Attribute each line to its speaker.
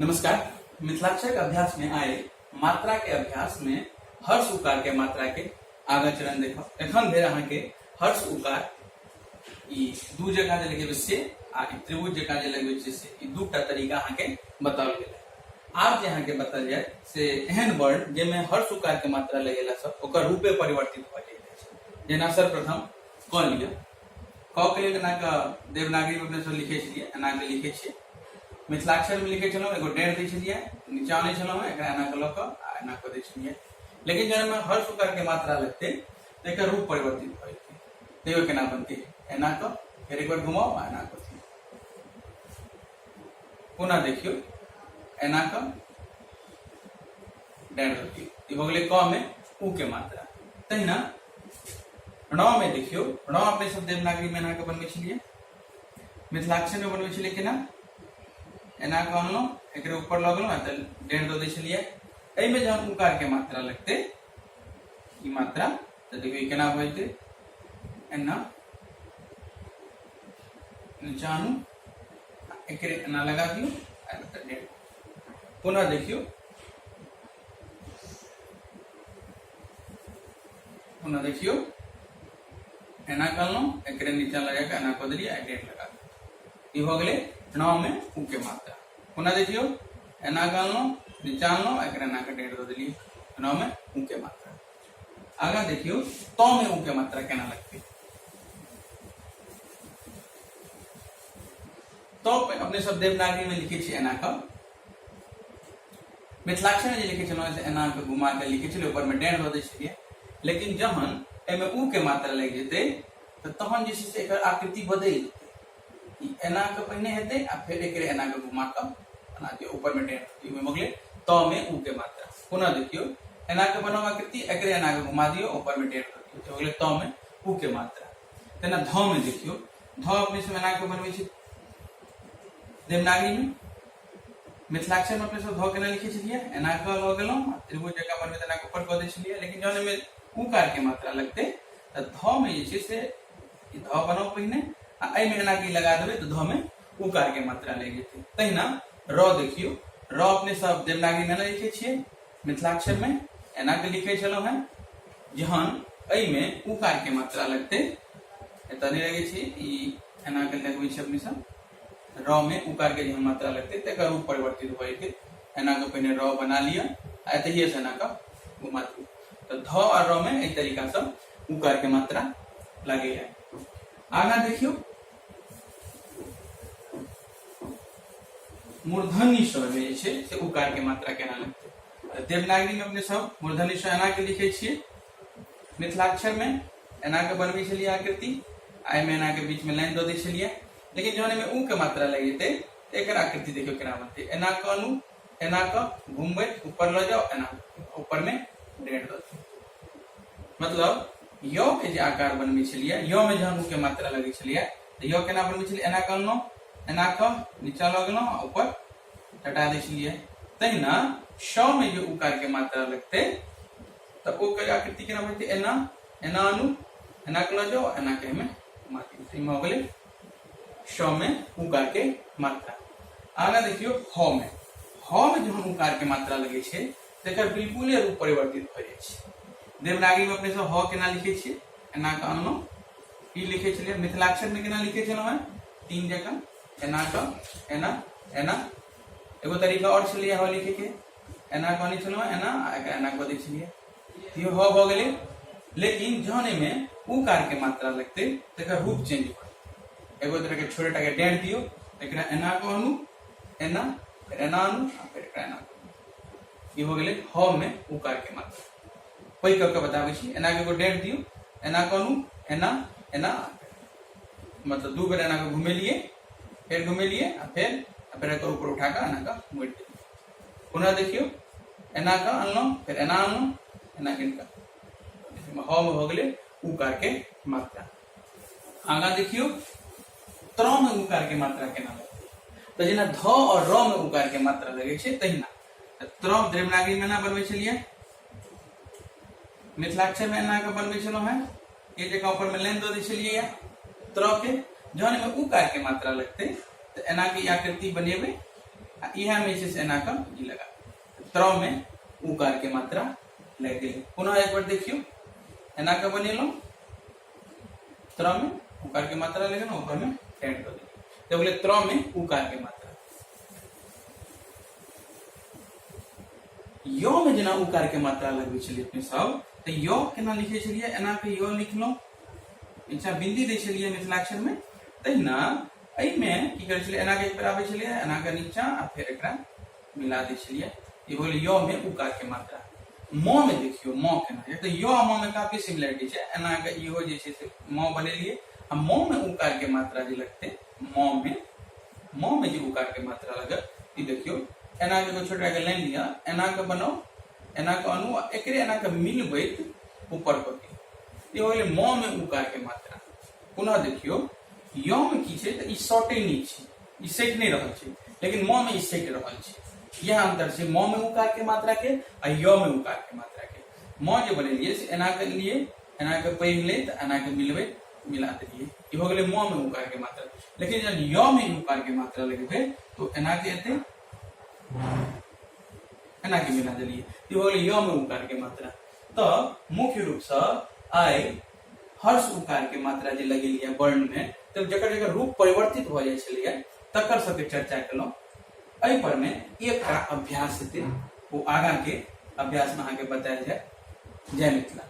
Speaker 1: नमस्कार। मिथिलाक्षर के अभ्यास में आए मात्रा के अभ्यास में हर्ष उकार के मात्रा के आगा चरण देखो। एखन भेर अहाँ के हर्ष उकार ई दू जगह जे लगेबे से आ त्रिभुज जगह जे लगेबे छै से ई दूटा तरीका अहाँ के बताओल गेल है। आब जे अहाँ के बताल जाय से एहन वर्ण जे में हर्ष उकार के मात्रा लगेला से ओकर रूपे परिवर्तित भ जाय छै। जेना सर्वप्रथम क लिया, क के लेल एना के देवनागरी में अपने सब लिखे छियै, एना के लिखे छियै। मिथिलाक्षर में लिखे छलौ एगो डेढ़ दै छलियै, नीचा आनै छलौ एकरा एना के ल क आ एना क दै छलियै। लेकिन जब में हर्ष उकार के मात्रा लगते त एकर रूप परिवर्तित भ जेतै। तैयो केना बनतै, एना क फेर एक बार घुमाओ आ एना क पुनः देखियो, एना क डेढ़ दियौ। ई भ गेलै क में उ के मात्रा। तहिना ण में देखियो, ण अपने सब देवनागरी में एना के बनबै छलियै, मिथिलाक्षर में बनबै छलियै केना, एना के अनलहुं एकरे ऊपर लगलहुं आ डेढ़ दो दै छलियै। एहि में जहन उकार के मात्रा लगते ई मात्रा त देखियो केना भ जेतै, एना नीचा आनू एकरे एना लगा दियो आ डेढ़। पुनः देखियो, पुनः देखियो एना करलहुं एकरे नीचा लगा के एना क देलियै आ डेढ़ लगा दियो। ई भ गेलै ण में उ के मात्रा। पुनः देखियो, एना करलहुं नीचा आनलहुं एकरे एना के डेढ़ द देलियै, ण में उ के मात्रा। आगा देखियो त में उ के मात्रा केना लगतै। तो अपने सब देवनागरी में लिखे छियै एना क, मिथिलाक्षर में जे लिखे छलौ से एना के घुमा के लिखे छलियै, ऊपर में डेढ़ द दै छलियै। लेकिन जहन एमे उ के मात्रा लग जेतै त तहन जे छै से एकर आकृति बदलि जेतै। एना के पहिने हेतै आ फिर एकरे एना के घुमा के बना दियो, ऊपर में डेढ़ दियो। में मगले त में उ के मात्रा। पुनः देखियो, एना के बनाओ आकृति एकरे एना के घुमा दियो, ऊपर में डेढ़ दियो, तो मगले त में उ के मात्रा। तेना ध में देखियो, ध अपने सब एना के बनबै छै देवनागरी में, मिथिलाक्षर में अपने सब ध केना लिखे छलियै, एना के ल गेलौ त्रिभुज जगह बनबै त एना के ऊपर क दै छलियै। लेकिन जहन में उकार के मात्रा लगते त ध में जे छै से ई ध बनाओ पहिने आ एहि में एना की लगा देबै तो ध में उकार के मात्रा लग जेतै। तहिना र देखियो, र अपने सब देवनागरी में लिखे छियै, मिथिलाक्षर में एना के लिखे छलौ हैं। जहन एहि में उकार के मात्रा लगते एत नहीं लगे छै, ई एना के लगबै छै अपने सब। र में उकार के जहन मात्रा लगते त एकर रूप परिवर्तित भ जेतै। एना के पहिने र बना लिया आ एतहिए से एना के घुमा दियौ। तो ध और र में एहि तरीका से उकार के मात्रा लगे है। आगा देखियो, मूर्धन्य स्वर में जे छै से उकार के मात्रा केना लगते। देवनागरी में अपने सब मूर्धन्य स्वर एना के लिखे छियै, मिथिलाक्षर में एना के बनबै छलियै आकृति, आई में एना के बीच में लाइन द दै छलियै। लेकिन जहन में उ के मात्रा लग जेतै त एकर आकृति देखियो केना बनतै। एना क अनु, एना क घुमबै ऊपर ल जाओ, एना ऊपर में डेढ़ द दियौ। मतलब य के जे आकार बनबै छलियै, य में जहन उ के मात्रा लगै छलियै त य केना बनबै छलियै, एना करलहुं, एना क नीचा ल गेलहुं आ ऊपर हटा दै छलियै। तहिना श में जे उकार के मात्रा लगते त ओकर आकृति केना बनतै, एना एना अनु, एना के ल जाओ, एना के में मात्रा। ई में हो गेलै श में उकार के मात्रा। आगा देखियो ह में, ह में जहन उकार के मात्रा लगे छै तेकर बिल्कुले रूप परिवर्तित भ जाय छै। देवनागरी में अपने सब ह केना लिखे छियै, एना के अनलहुं, ई लिखे छलियै। मिथिलाक्षर में केना लिखे छलौ हैं, तीन जगह एना क एना एना। एगो तरीका और छलियै ह लिखे के, एना क आनै छलौ एना आ एकरा एना क दै छलियै, ई ह भ गेलै। लेकिन जहन में उकार के मात्रा लगते तेकर रूप चेंज भ जेतै। एगो तरह के छोटा के डेढ़ दियो, एकरा एना क अनु, एना फिर एना अनु आ फिर एकरा एना। ई हो गेलै ह में उकार के मात्रा। पैघ क के बताबै छी, एना के एगो डेढ़ दियो, एना क अनु, एना एना, मतलब दू बेर एना के घुमेलिए, फिर घुमेलिए आ फिर एकर ऊपर उठा के एना के मोड़ दियौ। पुनः देखियो, एना के अनलहुं फिर एना अनलहुं, एना किनका ह में हो गेलै उकार के मात्रा। आगा देखियो, त्र में उकार के मात्रा केना लगतै। तो जेना ध और र में उकार के मात्रा लगे छै तहिना त्र देवनागरी में एना बनबै छलियै, मिथिलाक्षर में एना के बनबै छलौ हैं। ये जगह ऊपर में लाइन द दै छलियै त्र के। जहन में उकार के मात्रा लगते तो एना की आकृति बनेबै इहा में छै से एना के ई लगा त्र में उकार के मात्रा लग गेल। पुनः एक बार देखियो एना के बनेलो त्र में उकार के मात्रा लगे ना ऊपर में ऐड कर दियो तो बोले त्र में उकार के मात्रा। यो में जेना उकार के मात्रा लगबै छलिए अपने सब तो यो केना लिखे छलिए एना के यो लिखलो इच्छा बिंदी दै छलिए मिथिलाक्षर में तहिना एहि में की करै छलिए एना के ऊपर आबै छलिए एना के नीचा आ फिर एकरा मिला दै छलिए ई बोले यो में उकार के मात्रा। म में देखियो म केना तो यो आ म में काफी सिमिलरिटी छै एना के इहो जे छै से म बनेलिए आ म में उकार के मात्रा जे लगते म में जे उकार के मात्रा लगत ई देखियो एना के छोटा के लाइन लिया एना के बनाओ एना के अनु एकरे एना के मिलबैत ऊपर क दियो ई होले म में उकार के मात्रा। पुनः देखियो य में की छै त ई सटे नै छै ई सेट नै रहल छै लेकिन म में ई सेट रहल छै यह अंतर छै म में उकार के मात्रा के आ य में उकार के मात्रा के। म जे बनेलिए से एना के लिए एना के पैघ ले त एना के मिलबे मिला देलिए ई हो गेलै म में उकार के मात्रा। लेकिन जब य में उकार के मात्रा लगेबै तो एना के एते एना के मिला देलिए ई हो गेलै य में उकार के मात्रा। तो मुख्य रूप से आइ हर्ष उकार के मात्रा जे लगेलिए वर्ण में तब जकर जकर रूप परिवर्तित भ जाय छलिए तकर सबके चर्चा केलौ। एहि पर में एकटा अभ्यास हेतै ओ आगा के अभ्यास में अहाँ के बतायल जाय। जय मिथिला।